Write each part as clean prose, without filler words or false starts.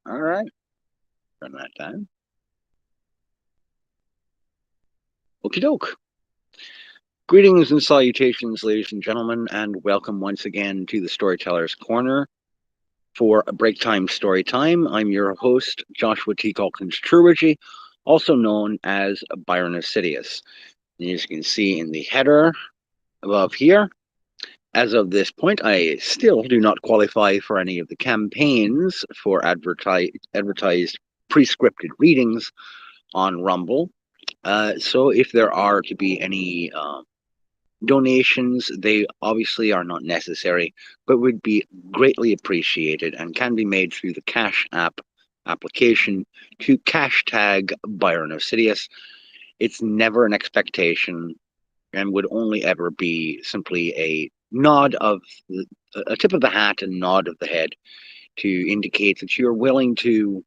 All right. Turn that down. Okie doke. Greetings and salutations, ladies and gentlemen, and welcome once again to the Storyteller's Corner for a break time story time. I'm your host, Joshua T. Calkins Truigy, also known as Byron Assidious. And as you can see in the header above here, as of this point, I still do not qualify for any of the campaigns for advertised pre-scripted readings on Rumble. So if there are to be any donations, they obviously are not necessary, but would be greatly appreciated and can be made through the Cash App application to #Byron Osidious. It's never an expectation and would only ever be simply a tip of the hat and nod of the head to indicate that you're willing to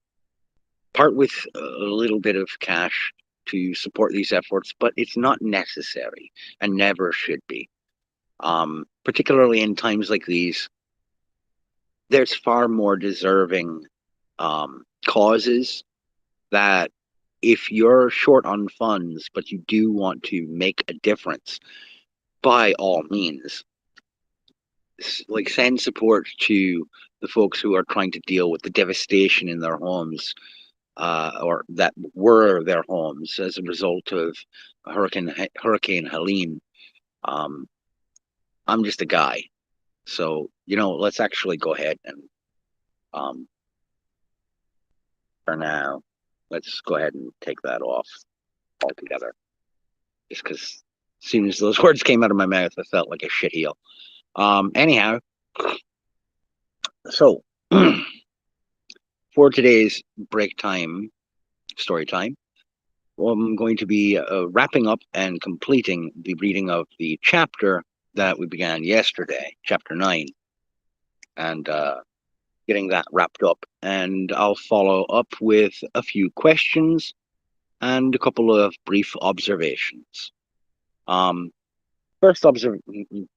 part with a little bit of cash to support these efforts, but it's not necessary and never should be. Particularly in times like these, there's far more deserving causes that if you're short on funds, but you do want to make a difference, by all means, like send support to the folks who are trying to deal with the devastation in their homes, or that were their homes as a result of Hurricane Helene. I'm just a guy, so let's actually go ahead and for now, let's go ahead and take that off altogether. Just because as soon as those words came out of my mouth, I felt like a shitheel. Anyhow, so for today's break time story time, I'm going to be wrapping up and completing the reading of the chapter that we began yesterday, chapter 9, and getting that wrapped up. And I'll follow up with a few questions and a couple of brief observations. First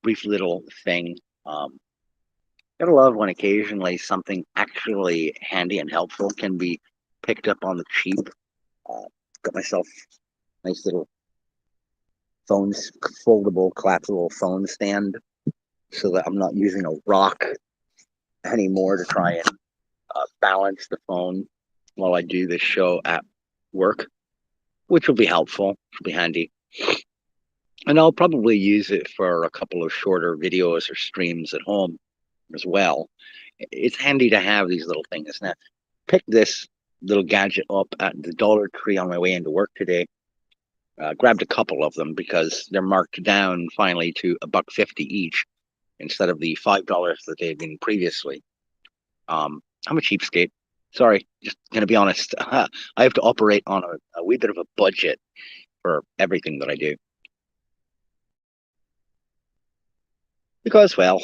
brief little thing. Gotta love when occasionally something actually handy and helpful can be picked up on the cheap. Got myself a nice little foldable, collapsible phone stand, so that I'm not using a rock anymore to try and balance the phone while I do this show at work, which will be helpful. It'll be handy. And I'll probably use it for a couple of shorter videos or streams at home as well. It's handy to have these little things. Now, picked this little gadget up at the Dollar Tree on my way into work today. Grabbed a couple of them because they're marked down finally to $1.50 each instead of the $5 that they've been previously. I'm a cheapskate. Sorry, just gonna be honest. I have to operate on a wee bit of a budget for everything that I do. Because, well,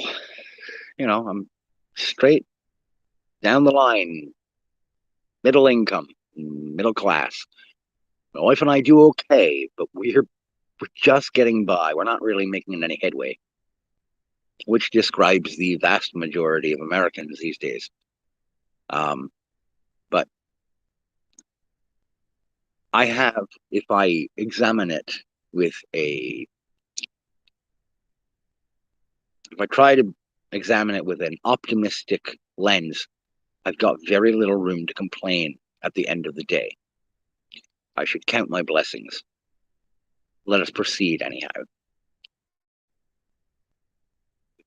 I'm straight down the line, middle income, middle class. My wife and I do okay, but we're just getting by. We're not really making any headway, which describes the vast majority of Americans these days. But I have, if I examine it with if I try to examine it with an optimistic lens, I've got very little room to complain at the end of the day. I should count my blessings. Let us proceed anyhow.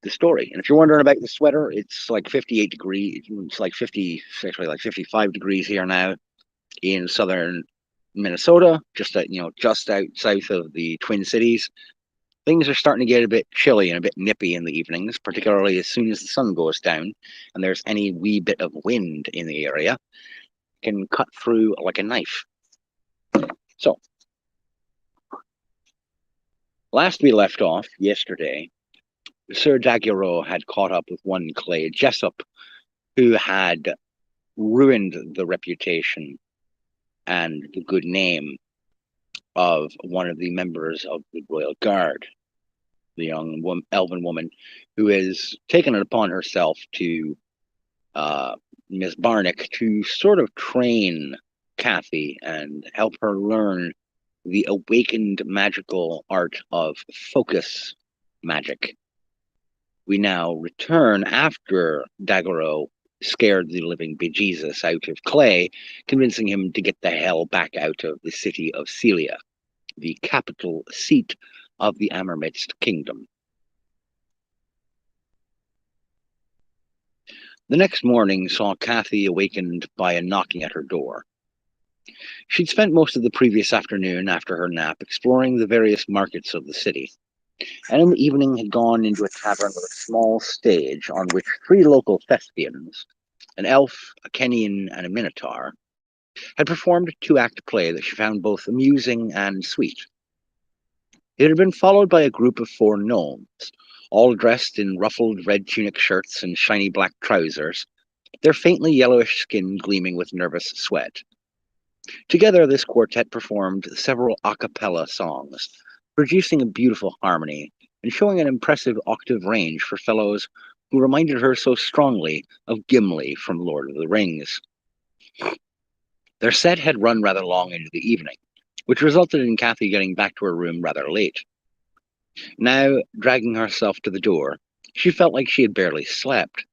The story. And if you're wondering about the sweater, it's like 58 degrees. It's like 50, actually like 55 degrees here now in southern Minnesota, just out south of the Twin Cities. Things are starting to get a bit chilly and a bit nippy in the evenings, particularly as soon as the sun goes down and there's any wee bit of wind in the area. It can cut through like a knife. So, last we left off yesterday, Sir Daguerreau had caught up with one Clay Jessup, who had ruined the reputation and the good name of one of the members of the Royal Guard, the young elven woman who has taken it upon herself to Miss Barnick to sort of train Kathy and help her learn the awakened magical art of focus magic. We now return after Daguerreau scared the living bejesus out of Clay, convincing him to get the hell back out of the city of Celia, the capital seat of the Ammermidst Kingdom. The next morning saw Kathy awakened by a knocking at her door. She'd spent most of the previous afternoon after her nap exploring the various markets of the city, and in the evening had gone into a tavern with a small stage on which 3 local thespians, an elf, a Kenyan, and a minotaur, had performed a 2-act play that she found both amusing and sweet. It had been followed by a group of 4 gnomes, all dressed in ruffled red tunic shirts and shiny black trousers, their faintly yellowish skin gleaming with nervous sweat. Together, this quartet performed several a cappella songs, producing a beautiful harmony and showing an impressive octave range for fellows who reminded her so strongly of Gimli from Lord of the Rings. Their set had run rather long into the evening, which resulted in Kathy getting back to her room rather late. Now, dragging herself to the door, she felt like she had barely slept.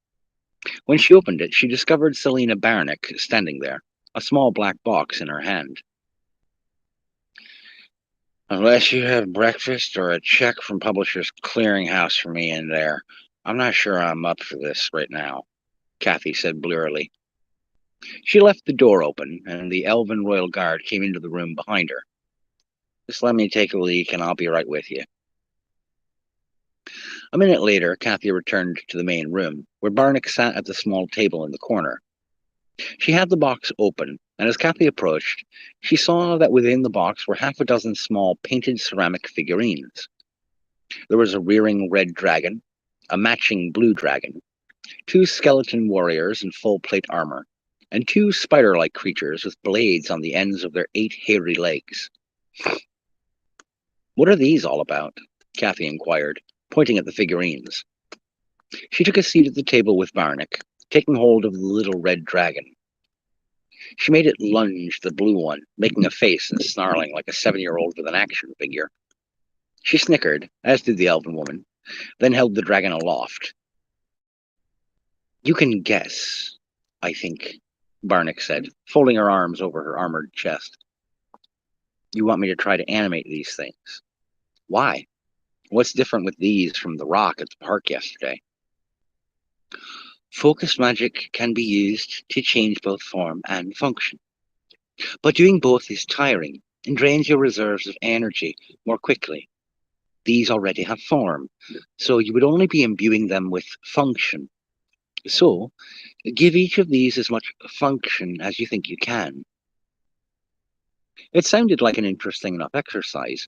When she opened it, she discovered Selina Barnick standing there, a small black box in her hand. "Unless you have breakfast or a check from Publishers Clearinghouse for me in there, I'm not sure I'm up for this right now," Kathy said blearily. She left the door open, and the elven royal guard came into the room behind her. "Just let me take a leak, and I'll be right with you." A minute later, Kathy returned to the main room, where Barnick sat at the small table in the corner. She had the box open, and as Kathy approached, she saw that within the box were half a dozen small painted ceramic figurines. There was a rearing red dragon, a matching blue dragon, 2 skeleton warriors in full plate armor, and 2 spider-like creatures with blades on the ends of their 8 hairy legs. "What are these all about?" Kathy inquired, pointing at the figurines. She took a seat at the table with Barnick, taking hold of the little red dragon. She made it lunge the blue one, making a face and snarling like a 7-year-old with an action figure. She snickered, as did the elven woman, then held the dragon aloft. "You can guess, I think," Barnick said, folding her arms over her armored chest. "You want me to try to animate these things. Why? What's different with these from the rock at the park yesterday?" "Focus magic can be used to change both form and function. But doing both is tiring and drains your reserves of energy more quickly. These already have form, so you would only be imbuing them with function. So, give each of these as much function as you think you can." It sounded like an interesting enough exercise,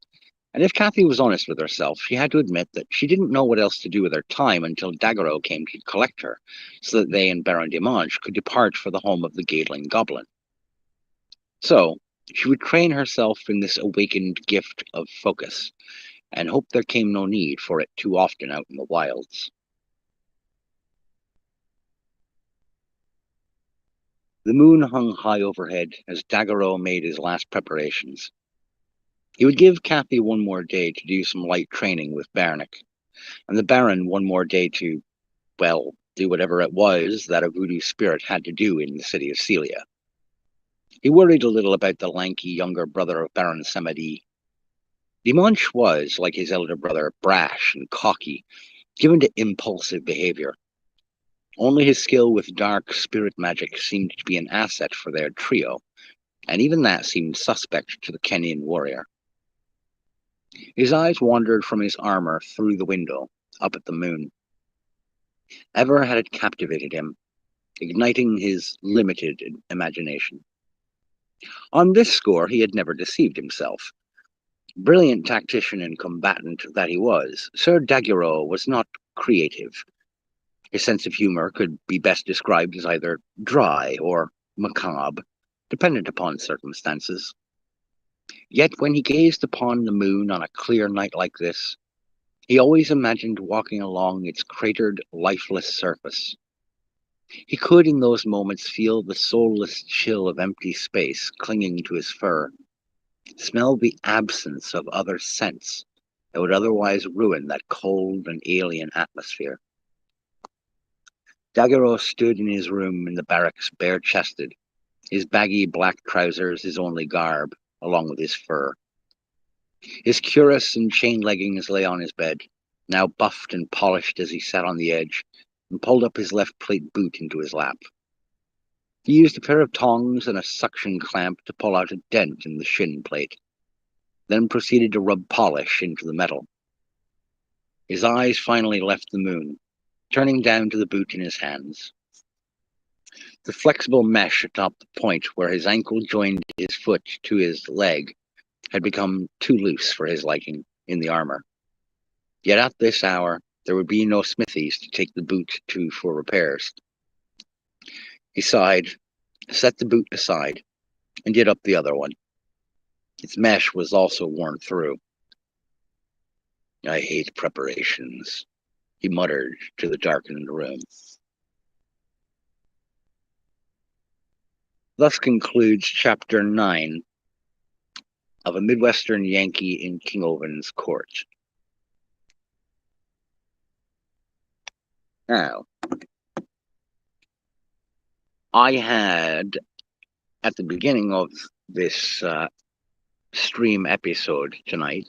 and if Kathy was honest with herself, she had to admit that she didn't know what else to do with her time until Daguerreau came to collect her, so that they and Baron Dimanche could depart for the home of the Gaedling Goblin. So, she would train herself in this awakened gift of focus, and hope there came no need for it too often out in the wilds. The moon hung high overhead as Daguerreau made his last preparations. He would give Kathy one more day to do some light training with Barnick, and the Baron one more day to, well, do whatever it was that a voodoo spirit had to do in the city of Celia. He worried a little about the lanky younger brother of Baron Samedi. Dimanche was, like his elder brother, brash and cocky, given to impulsive behavior. Only his skill with dark spirit magic seemed to be an asset for their trio, and even that seemed suspect to the Kenyan warrior. His eyes wandered from his armor through the window, up at the moon. Ever had it captivated him, igniting his limited imagination. On this score, he had never deceived himself. Brilliant tactician and combatant that he was, Sir Daguerreau was not creative. His sense of humor could be best described as either dry or macabre, dependent upon circumstances. Yet when he gazed upon the moon on a clear night like this, he always imagined walking along its cratered, lifeless surface. He could in those moments feel the soulless chill of empty space clinging to his fur, smell the absence of other scents that would otherwise ruin that cold and alien atmosphere. Daguerreau stood in his room in the barracks bare-chested, his baggy black trousers his only garb, along with his fur. His cuirass and chain leggings lay on his bed, now buffed and polished as he sat on the edge and pulled up his left plate boot into his lap. He used a pair of tongs and a suction clamp to pull out a dent in the shin plate, then proceeded to rub polish into the metal. His eyes finally left the moon, turning down to the boot in his hands. The flexible mesh atop the point where his ankle joined his foot to his leg had become too loose for his liking in the armor. Yet at this hour, there would be no smithies to take the boot to for repairs. He sighed, set the boot aside, and did up the other one. Its mesh was also worn through. "I hate preparations," he muttered to the darkened room. Thus concludes Chapter 9 of A Midwestern Yankee in King Ovin's Court. Now, I had, at the beginning of this stream episode tonight,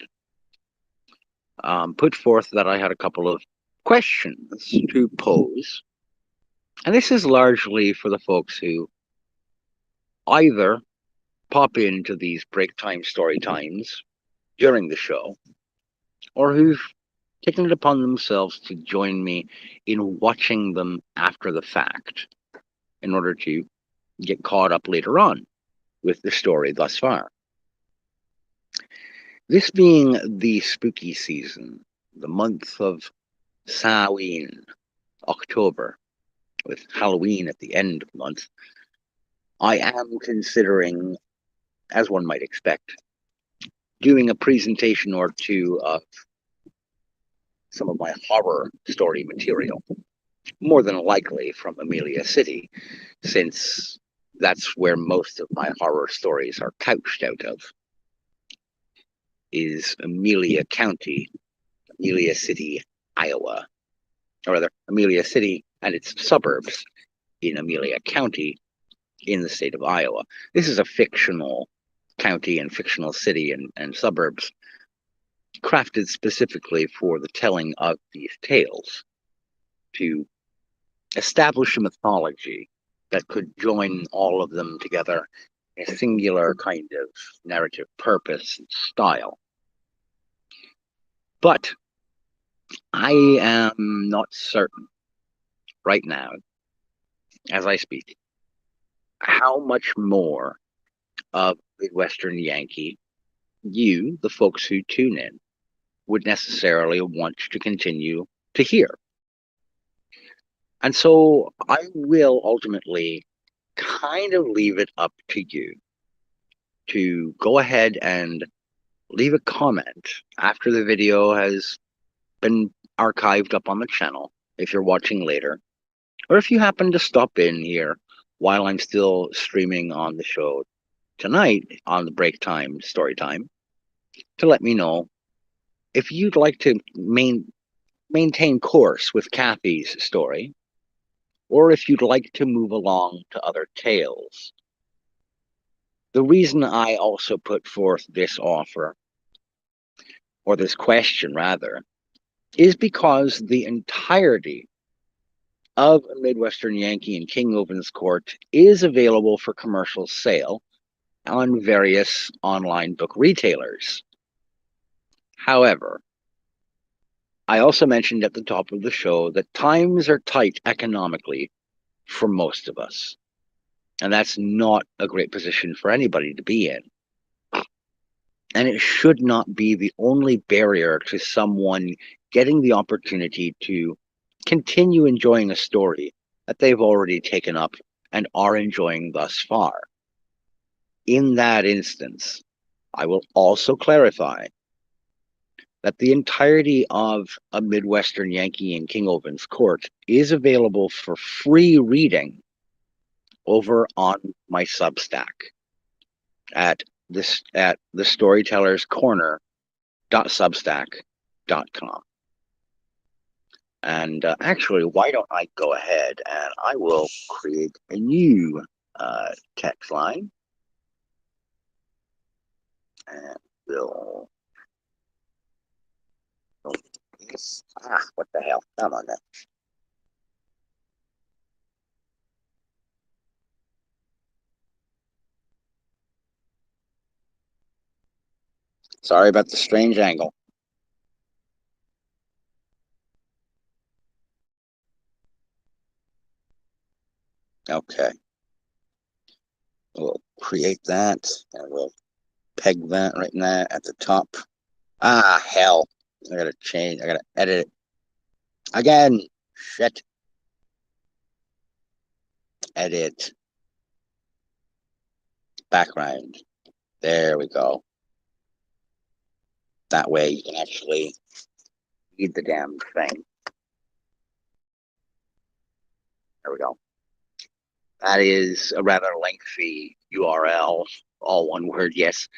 put forth that I had a couple of questions to pose. And this is largely for the folks who either pop into these break time story times during the show, or who've taken it upon themselves to join me in watching them after the fact in order to get caught up later on with the story thus far. This being the spooky season, the month of Samhain, October, with Halloween at the end of the month, I am considering, as one might expect, doing a presentation or two of some of my horror story material, more than likely from Amelia City, since that's where most of my horror stories are couched out of, is Amelia County, Amelia City, Iowa, or rather, Amelia City and its suburbs in Amelia County in the state of Iowa. This is a fictional county and fictional city and suburbs crafted specifically for the telling of these tales, to establish a mythology that could join all of them together in a singular kind of narrative purpose and style. But I am not certain right now, as I speak, how much more of Midwestern Yankee you, the folks who tune in, would necessarily want to continue to hear. And so I will ultimately kind of leave it up to you to go ahead and leave a comment after the video has been archived up on the channel, if you're watching later, or if you happen to stop in here while I'm still streaming on the show tonight on the break time story time, to let me know if you'd like to maintain course with Kathy's story, or if you'd like to move along to other tales. The reason I also put forth this offer, or this question rather, is because the entirety of A Midwestern Yankee in King Ovin's Court is available for commercial sale on various online book retailers. However, I also mentioned at the top of the show that times are tight economically for most of us. And that's not a great position for anybody to be in. And it should not be the only barrier to someone getting the opportunity to continue enjoying a story that they've already taken up and are enjoying thus far. In that instance, I will also clarify that the entirety of A Midwestern Yankee in King Ovin's Court is available for free reading over on my Substack at the Storyteller's Corner.substack.com. And actually, why don't I go ahead and I will create a new text line, and we'll. What the hell? Come on then. Sorry about the strange angle. Okay. We'll create that and we'll peg that right now at the top. Ah, hell. I gotta change. I gotta edit it again. Shit. Edit. Background. There we go. That way you can actually read the damn thing. There we go. That is a rather lengthy URL, all one word. Yes,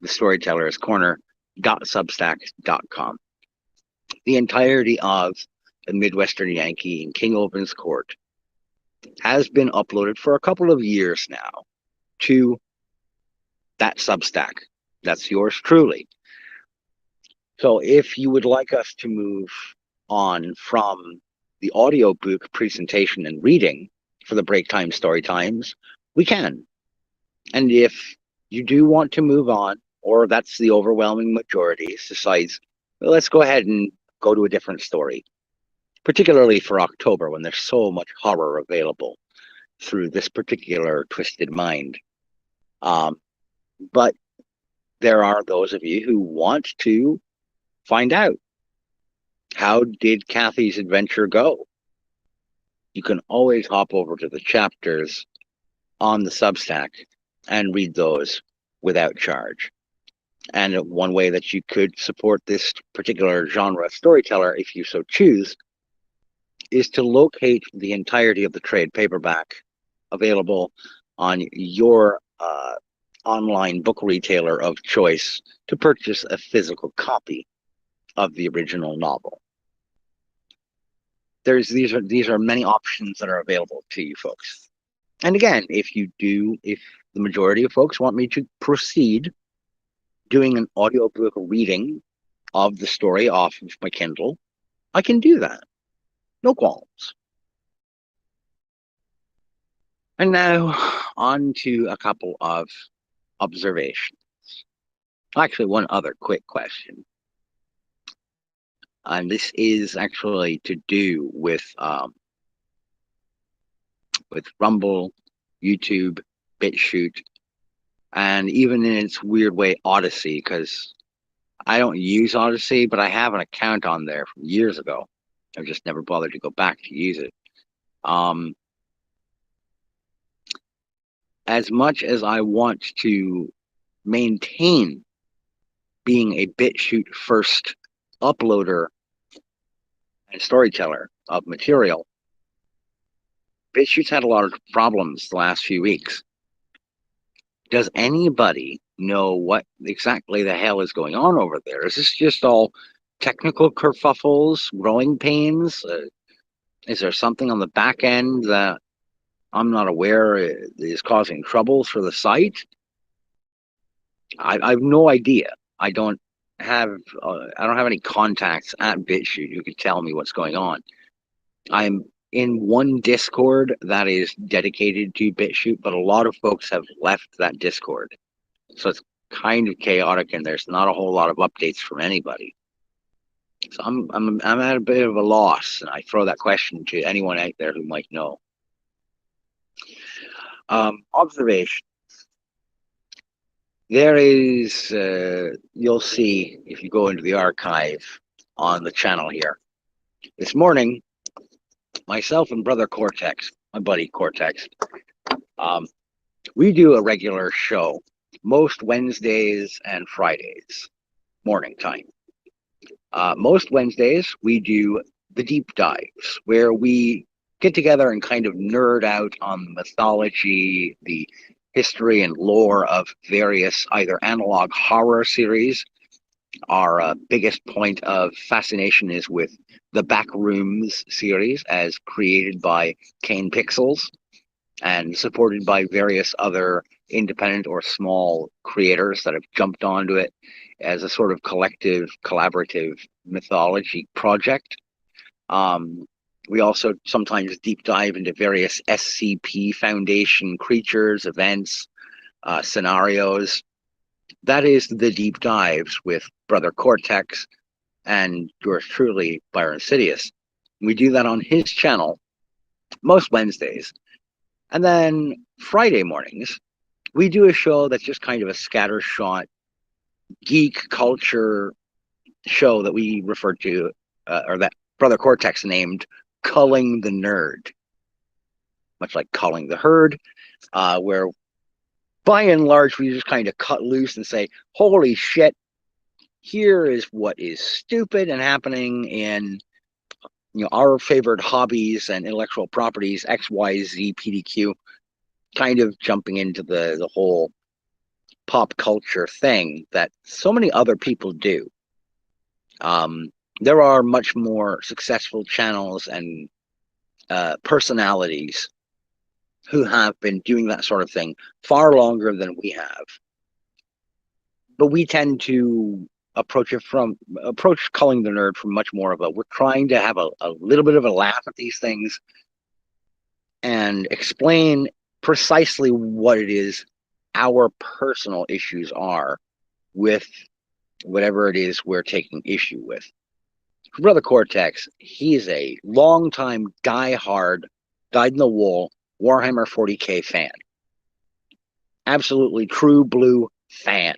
the Storyteller's Corner.substack.com. The entirety of the Midwestern Yankee in King Ovin's Court has been uploaded for a couple of years now to that Substack. That's yours truly. So if you would like us to move on from the audiobook presentation and reading for the break time story times, we can. And if you do want to move on, or that's the overwhelming majority, decides, well, let's go ahead and go to a different story, particularly for October when there's so much horror available through this particular twisted mind. But there are those of you who want to find out, how did Kathy's adventure go? You can always hop over to the chapters on the Substack and read those without charge. And one way that you could support this particular genre of storyteller, if you so choose, is to locate the entirety of the trade paperback available on your online book retailer of choice to purchase a physical copy of the original novel. These are many options that are available to you folks. And again, if the majority of folks want me to proceed doing an audiobook reading of the story off of my Kindle, I can do that. No qualms. And now on to a couple of observations. Actually, one other quick question. And this is actually to do with Rumble, YouTube, BitChute, and even in its weird way, Odyssey, because I don't use Odyssey, but I have an account on there from years ago. I've just never bothered to go back to use it. As much as I want to maintain being a BitChute first uploader and storyteller of material, BitChute's had a lot of problems the last few weeks. Does anybody know what exactly the hell is going on over there? Is this just all technical kerfuffles, growing pains? Is there something on the back end that I'm not aware is causing troubles for the site? I have no idea. I don't have any contacts at BitChute who could tell me what's going on. I'm in one Discord that is dedicated to BitChute, but a lot of folks have left that Discord, so it's kind of chaotic, and there's not a whole lot of updates from anybody. So I'm at a bit of a loss, and I throw that question to anyone out there who might know. Observation. There is, you'll see if you go into the archive on the channel here. This morning, myself and brother Cortex, my buddy Cortex, we do a regular show most Wednesdays and Fridays, morning time. Most Wednesdays, we do the deep dives, where we get together and kind of nerd out on the mythology, the history and lore of various either analog horror series. Our biggest point of fascination is with the Backrooms series, as created by Kane Pixels and supported by various other independent or small creators that have jumped onto it as a sort of collective, collaborative mythology project. We also sometimes deep dive into various SCP Foundation creatures, events, scenarios. That is the deep dives with Brother Cortex and yours truly, Byron Sidious. We do that on his channel most Wednesdays. And then Friday mornings, we do a show that's just kind of a scattershot geek culture show that we refer to, or that Brother Cortex named Culling the Nerd, much like Culling the Herd, where by and large we just kind of cut loose and say, holy shit, here is what is stupid and happening in our favorite hobbies and intellectual properties, XYZ, PDQ, kind of jumping into the whole pop culture thing that so many other people do. There are much more successful channels and personalities who have been doing that sort of thing far longer than we have. But we tend to approach Culling the Nerd from much more of a, we're trying to have a little bit of a laugh at these things and explain precisely what it is our personal issues are with whatever it is we're taking issue with. Brother Cortex, he's a long-time, die-hard, dyed-in-the-wool Warhammer 40k fan. Absolutely true blue fan.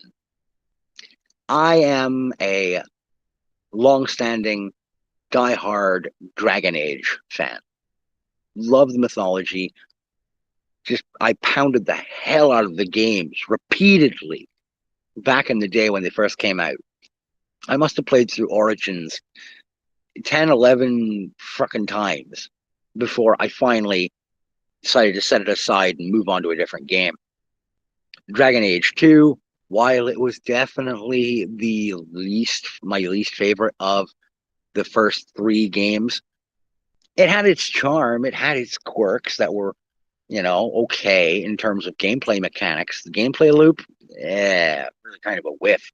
I am a long-standing, die-hard Dragon Age fan. Love the mythology. I pounded the hell out of the games repeatedly back in the day when they first came out. I must have played through Origins 10, 11 fucking times before I finally decided to set it aside and move on to a different game. Dragon Age 2, while it was definitely my least favorite of the first 3 games, it had its charm. It had its quirks that were, okay in terms of gameplay mechanics. The gameplay loop, really kind of a whiff,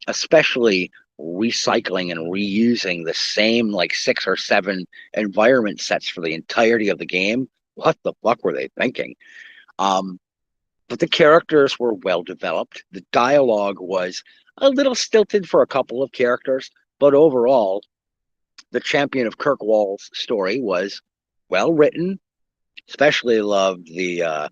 especially recycling and reusing the same 6 or 7 environment sets for the entirety of the game. What the fuck were they thinking? But the characters were well developed. The dialogue was a little stilted for a couple of characters, but overall, the Champion of Kirkwall's story was well written. Especially loved the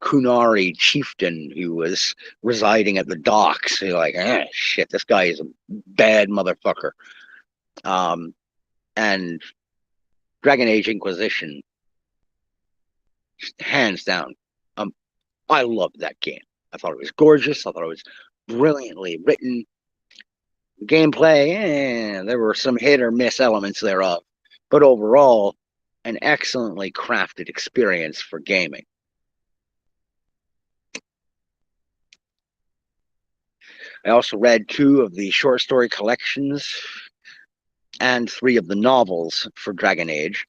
Kunari chieftain who was residing at the docks. You're like, shit, this guy is a bad motherfucker. And Dragon Age Inquisition, hands down, I loved that game. I thought it was gorgeous. I thought it was brilliantly written. Gameplay, there were some hit or miss elements thereof, but overall, an excellently crafted experience for gaming. I also read 2 of the short story collections and 3 of the novels for Dragon Age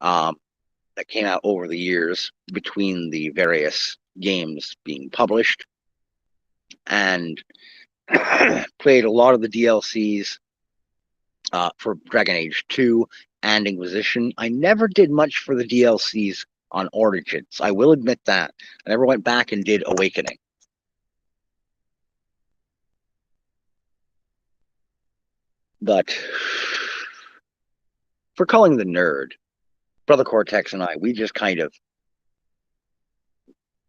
that came out over the years between the various games being published, and played a lot of the DLCs for Dragon Age 2 and Inquisition. I never did much for the DLCs on Origins. I will admit that. I never went back and did Awakening. But for Culling the Nerd, Brother Cortex and I, we just kind of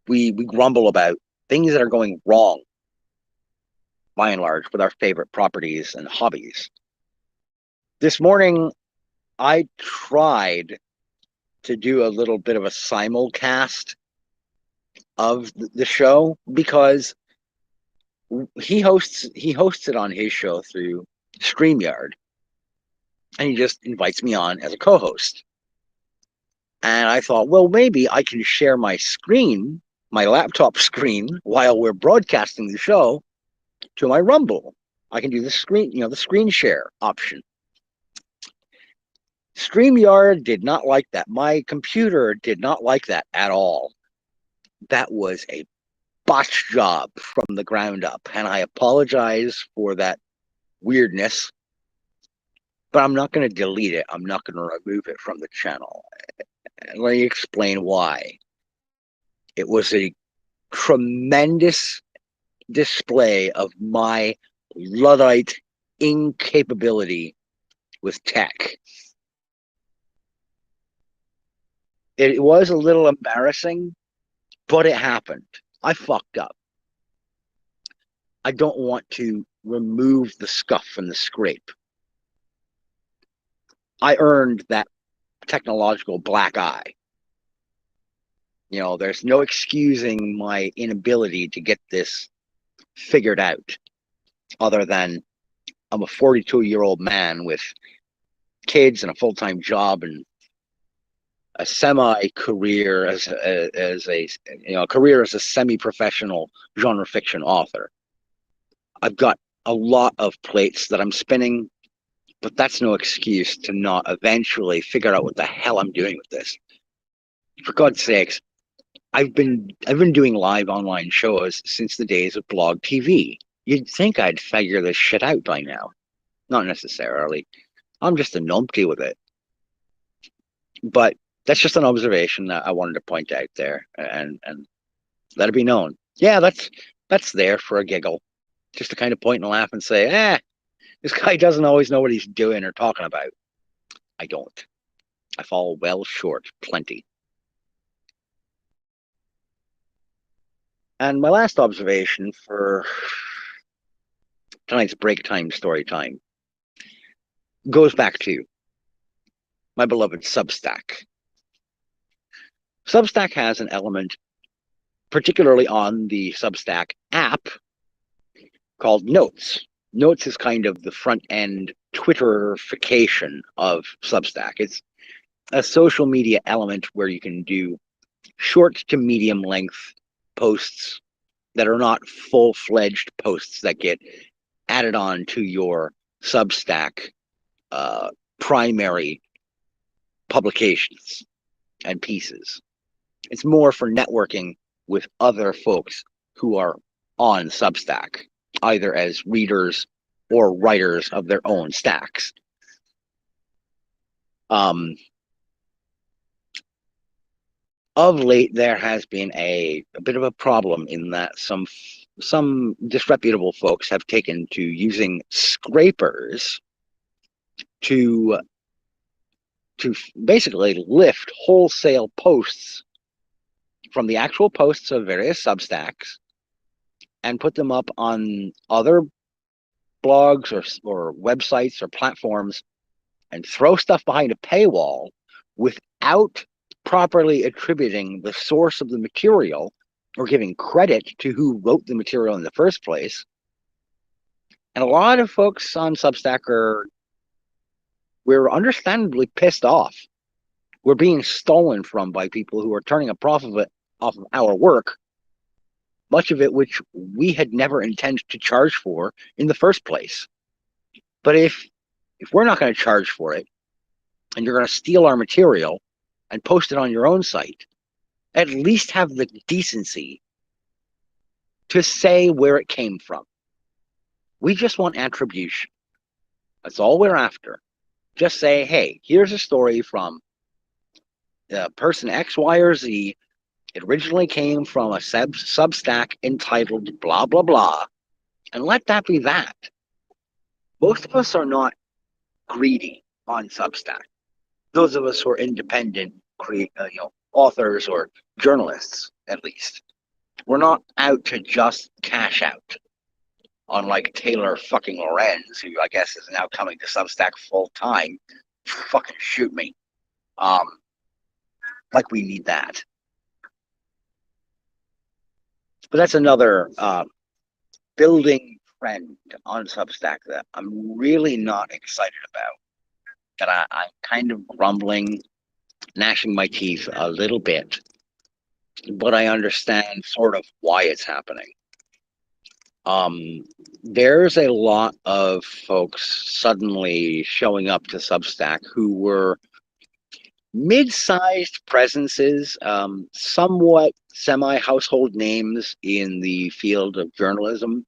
we grumble about things that are going wrong, by and large, with our favorite properties and hobbies. This morning, I tried to do a little bit of a simulcast of the show because he hosts it on his show through StreamYard, and he just invites me on as a co-host. And I thought, well, maybe I can share my screen, my laptop screen, while we're broadcasting the show to my Rumble. I can do the screen share option. StreamYard did not like that. My computer did not like that at all. That was a botch job from the ground up, and I apologize for that weirdness, but I'm not going to delete it. I'm not going to remove it from the channel. Let me explain why. It was a tremendous display of my Luddite incapability with tech. It was a little embarrassing, but it happened. I fucked up. I don't want to remove the scuff and the scrape. I earned that technological black eye. There's no excusing my inability to get this figured out, other than I'm a 42-year-old man with kids and a full-time job and a semi-career as a career as a semi-professional genre fiction author. I've got a lot of plates that I'm spinning, but that's no excuse to not eventually figure out what the hell I'm doing with this. For God's sakes, I've been doing live online shows since the days of blog TV. You'd think I'd figure this shit out by now. Not necessarily. I'm just a numpty with it. But that's just an observation that I wanted to point out there and let it be known. Yeah, that's there for a giggle. Just to kind of point and laugh and say, this guy doesn't always know what he's doing or talking about. I don't. I fall well short, plenty. And my last observation for tonight's break time story time goes back to my beloved Substack. Substack has an element, particularly on the Substack app, called Notes. Notes is kind of the front-end Twitterification of Substack. It's a social media element where you can do short to medium length posts that are not full-fledged posts that get added on to your Substack primary publications and pieces. It's more for networking with other folks who are on Substack, either as readers or writers of their own stacks. Of late, there has been a bit of a problem in that some disreputable folks have taken to using scrapers to basically lift wholesale posts from the actual posts of various Substacks and put them up on other blogs or websites or platforms and throw stuff behind a paywall without properly attributing the source of the material or giving credit to who wrote the material in the first place. And a lot of folks on Substack we're understandably pissed off. We're being stolen from by people who are turning a profit off of our work, much of it which we had never intended to charge for in the first place. But if we're not going to charge for it, and you're going to steal our material and post it on your own site, at least have the decency to say where it came from. We just want attribution. That's all we're after. Just say, hey, here's a story from person X, Y, or Z. It originally came from a Substack entitled blah, blah, blah. And let that be that. Most of us are not greedy on Substack. Those of us who are independent, authors or journalists, at least. We're not out to just cash out. Unlike Taylor fucking Lorenz, who I guess is now coming to Substack full time. Fucking shoot me. Like we need that. But that's another building trend on Substack that I'm really not excited about. That I'm kind of grumbling, gnashing my teeth a little bit, but I understand sort of why it's happening. There's a lot of folks suddenly showing up to Substack who were mid-sized presences, somewhat semi-household names in the field of journalism,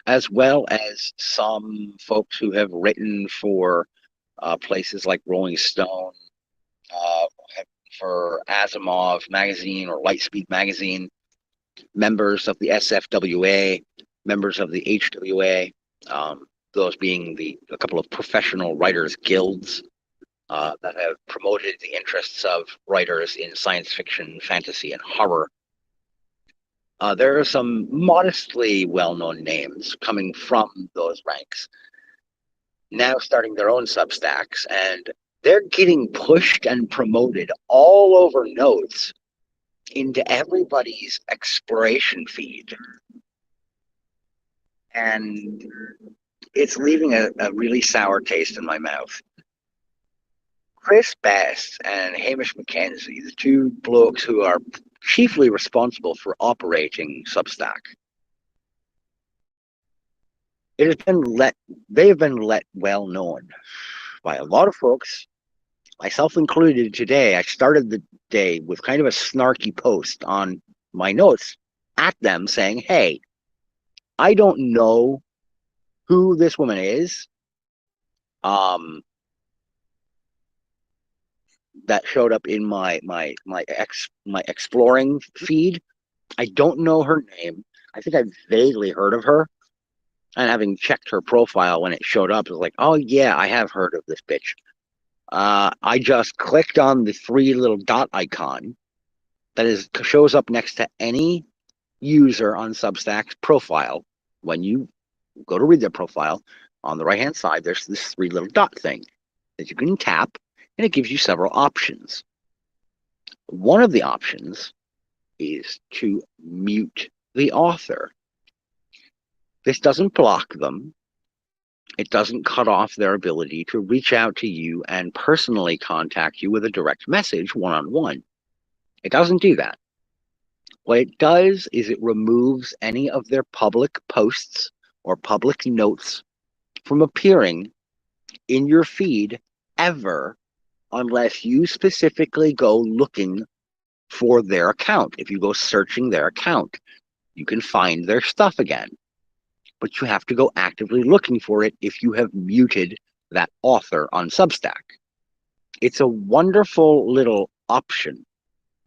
as well as some folks who have written for places like Rolling Stone, for Asimov magazine or Lightspeed magazine, members of the SFWA, members of the HWA, those being a couple of professional writers guilds that have promoted the interests of writers in science fiction, fantasy, and horror. There are some modestly well-known names coming from those ranks, now starting their own Substacks, and they're getting pushed and promoted all over notes into everybody's exploration feed. And it's leaving a really sour taste in my mouth. Chris Best and Hamish McKenzie, the two blokes who are chiefly responsible for operating Substack, they have been let well known by a lot of folks, myself included. Today, I started the day with kind of a snarky post on my notes at them saying, hey, I don't know who this woman is. That showed up in my exploring feed. I don't know her name. I think I vaguely heard of her. And having checked her profile when it showed up, it was like, oh yeah, I have heard of this bitch. I just clicked on the three little dot icon that shows up next to any user on Substack's profile. When you go to read their profile, on the right-hand side, there's this three little dot thing that you can tap, and it gives you several options. One of the options is to mute the author. This doesn't block them. It doesn't cut off their ability to reach out to you and personally contact you with a direct message one-on-one. It doesn't do that. What it does is it removes any of their public posts or public notes from appearing in your feed ever, unless you specifically go looking for their account. If you go searching their account, you can find their stuff again. But you have to go actively looking for it if you have muted that author on Substack. It's a wonderful little option.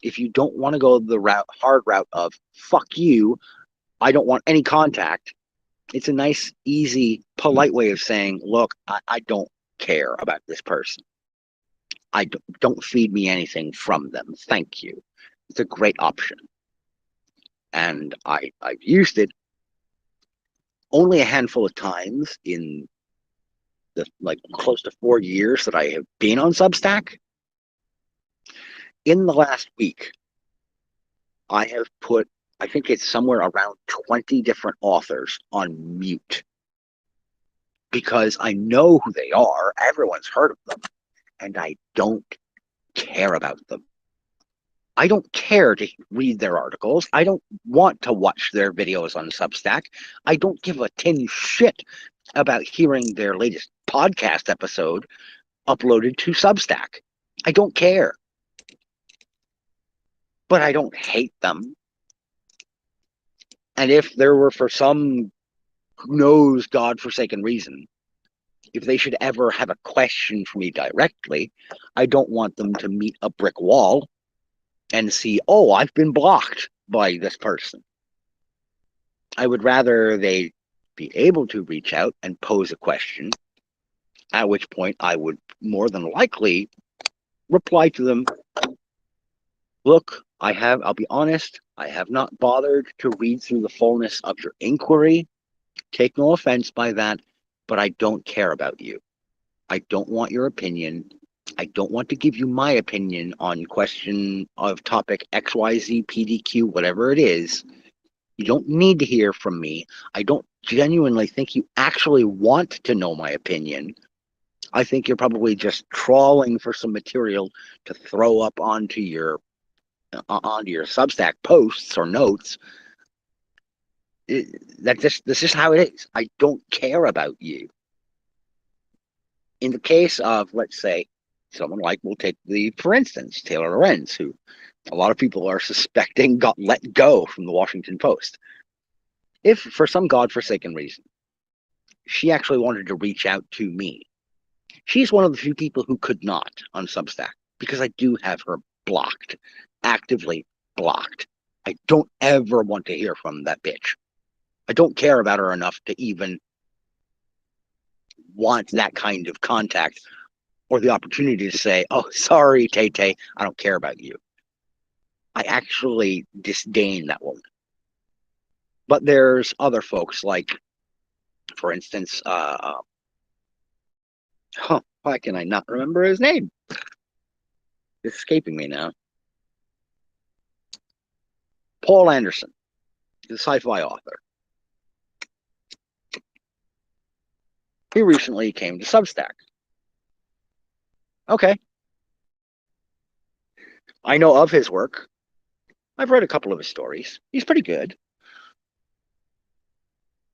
If you don't want to go the hard route of, fuck you, I don't want any contact, it's a nice, easy, polite way of saying, look, I don't care about this person. Don't feed me anything from them. Thank you. It's a great option. And I've used it only a handful of times in the close to 4 years that I have been on Substack. In the last week, I have put, I think it's somewhere around 20 different authors on mute, because I know who they are. Everyone's heard of them, and I don't care about them. I don't care to read their articles. I don't want to watch their videos on Substack. I don't give a tin shit about hearing their latest podcast episode uploaded to Substack. I don't care. But I don't hate them. And if there were, for some who knows godforsaken reason, if they should ever have a question for me directly, I don't want them to meet a brick wall and see, oh, I've been blocked by this person. I would rather they be able to reach out and pose a question, at which point I would more than likely reply to them, look, I'll be honest, I have not bothered to read through the fullness of your inquiry. Take no offense by that, but I don't care about you. I don't want your opinion. I don't want to give you my opinion on question of topic XYZ, PDQ, whatever it is. You don't need to hear from me. I don't genuinely think you actually want to know my opinion. I think you're probably just trawling for some material to throw up onto your Substack posts or notes. This is how it is. I don't care about you. In the case of, let's say, someone like, we'll take for instance, Taylor Lorenz, who a lot of people are suspecting got let go from the Washington Post. If for some godforsaken reason she actually wanted to reach out to me, she's one of the few people who could not on Substack, because I do have her blocked, actively blocked. I don't ever want to hear from that bitch. I don't care about her enough to even want that kind of contact or the opportunity to say, oh, sorry, Tay-Tay, I don't care about you. I actually disdain that woman. But there's other folks like, for instance, why can I not remember his name? It's escaping me now. Paul Anderson, the sci-fi author. He recently came to Substack. Okay. I know of his work. I've read a couple of his stories. He's pretty good.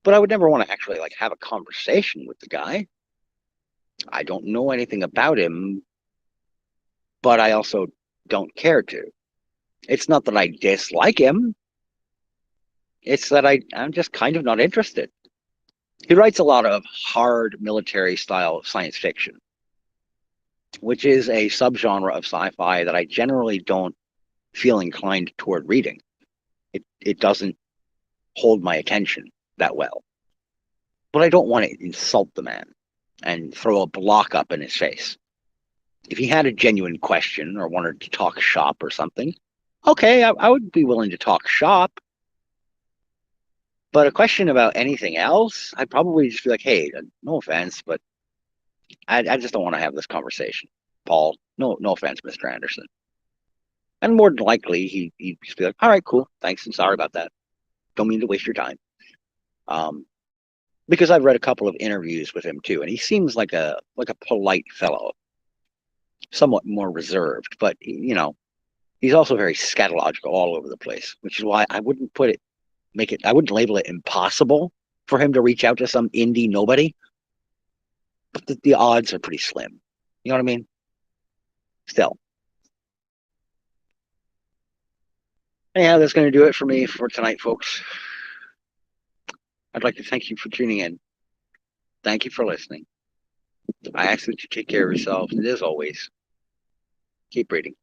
But I would never want to actually have a conversation with the guy. I don't know anything about him, but I also don't care to. It's not that I dislike him. It's that I'm just kind of not interested. He writes a lot of hard military style science fiction, which is a subgenre of sci-fi that I generally don't feel inclined toward reading. It doesn't hold my attention that well. But I don't want to insult the man and throw a block up in his face. If he had a genuine question or wanted to talk shop or something, okay, I would be willing to talk shop. But a question about anything else, I'd probably just be like, hey, no offense, but I just don't want to have this conversation. Paul, no offense, Mr. Anderson. And more than likely, he'd just be like, all right, cool, thanks, and sorry about that. Don't mean to waste your time. Because I've read a couple of interviews with him too, and he seems like a polite fellow, somewhat more reserved, but he's also very scatological all over the place, which is why I wouldn't I wouldn't label it impossible for him to reach out to some indie nobody, but the odds are pretty slim. You know what I mean? Still. Anyhow, that's going to do it for me for tonight, folks. I'd like to thank you for tuning in. Thank you for listening. I ask that you take care of yourselves, and as always, keep reading.